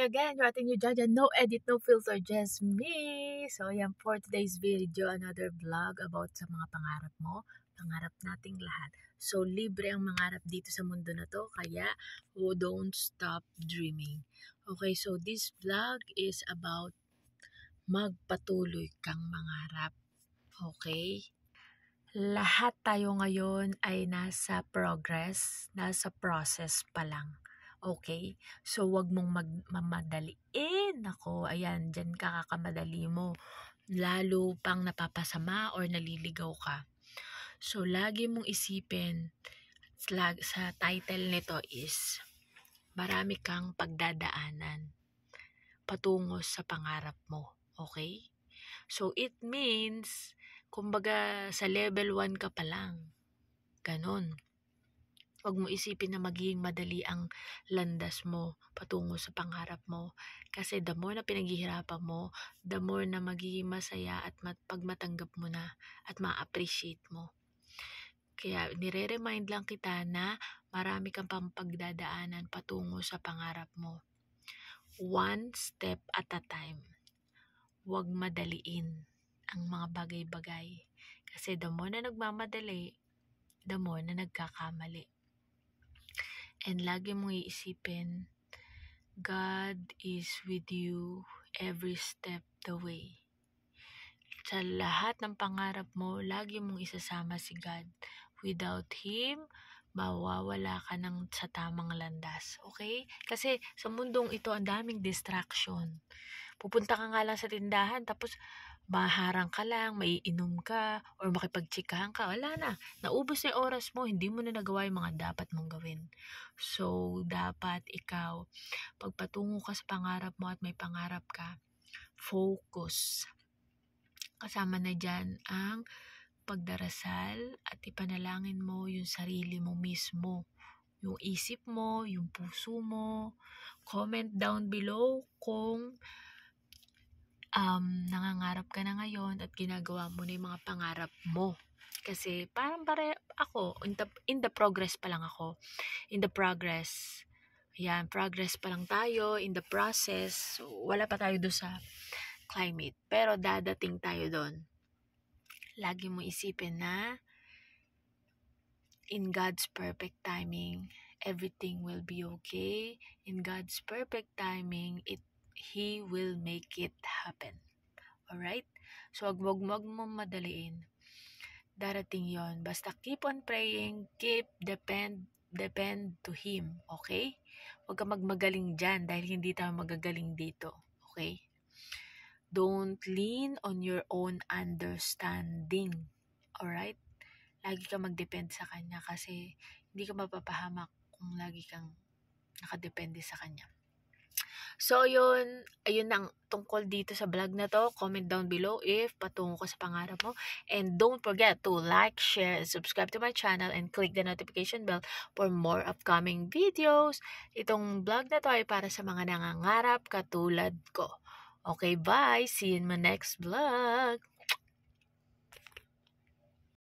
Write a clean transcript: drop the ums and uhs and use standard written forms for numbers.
here again, your ating new Jaja, no edit, no filter, just me. So ayan, for today's video, another vlog about sa mga pangarap mo, pangarap nating lahat. So libre ang mangarap dito sa mundo na to, kaya don't stop dreaming. Okay, so this vlog is about magpatuloy kang mangarap. Okay? Lahat tayo ngayon ay nasa progress, nasa process pa lang. Okay? So, wag mong mamadaliin. Ako, ayan, dyan ka kakamadali mo. Lalo pang napapasama or naliligaw ka. So, lagi mong isipin, sa title nito is, marami kang pagdadaanan patungo sa pangarap mo. Okay? So, it means, kumbaga, sa level 1 ka pa lang. Ganon. Huwag mo isipin na magiging madali ang landas mo patungo sa pangarap mo. Kasi the more na pinaghihirapan mo, the more na magiging masaya at pag matanggap mo na at ma-appreciate mo. Kaya nire-remind lang kita na marami kang pang pagdadaanan patungo sa pangarap mo. One step at a time. Huwag madaliin ang mga bagay-bagay. Kasi the more na nagmamadali, the more na nagkakamali. And lagi mong iisipin, God is with you every step the way. Sa lahat ng pangarap mo, lagi mong isasama si God. Without Him, mawawala ka sa tamang landas. Okay? Kasi sa mundong ito, ang daming distraction. Pupunta ka nga lang sa tindahan, tapos maharang ka lang, maiinom ka, or makipagtsikahan ka, wala na. Naubos na yung oras mo, hindi mo na nagawa yung mga dapat mong gawin. So, dapat ikaw, pagpatungo ka sa pangarap mo at may pangarap ka, focus. Kasama na dyan ang pagdarasal at ipanalangin mo yung sarili mo mismo. Yung isip mo, yung puso mo. Comment down below kung nangangarap ka na ngayon at ginagawa mo na yung mga pangarap mo. Kasi parang ako, in the progress pa lang ako. In the progress. Ayan, progress pa lang tayo. In the process, wala pa tayo doon sa climate. Pero dadating tayo doon. Lagi mo isipin na in God's perfect timing, everything will be okay. In God's perfect timing, He will make it happen. Alright? So, wag mo madaliin. Darating yon. Basta keep on praying, depend to Him. Okay? Huwag ka magmagaling dyan dahil hindi tayo magagaling dito. Okay? Don't lean on your own understanding. Alright? Lagi ka magdepend sa Kanya kasi hindi ka mapapahamak kung lagi kang nakadepende sa Kanya. So, ayun ang tungkol dito sa vlog na to. Comment down below if patungo ka sa pangarap mo. And don't forget to like, share, and subscribe to my channel and click the notification bell for more upcoming videos. Itong vlog na to ay para sa mga nangangarap katulad ko. Okay, bye! See you in my next vlog!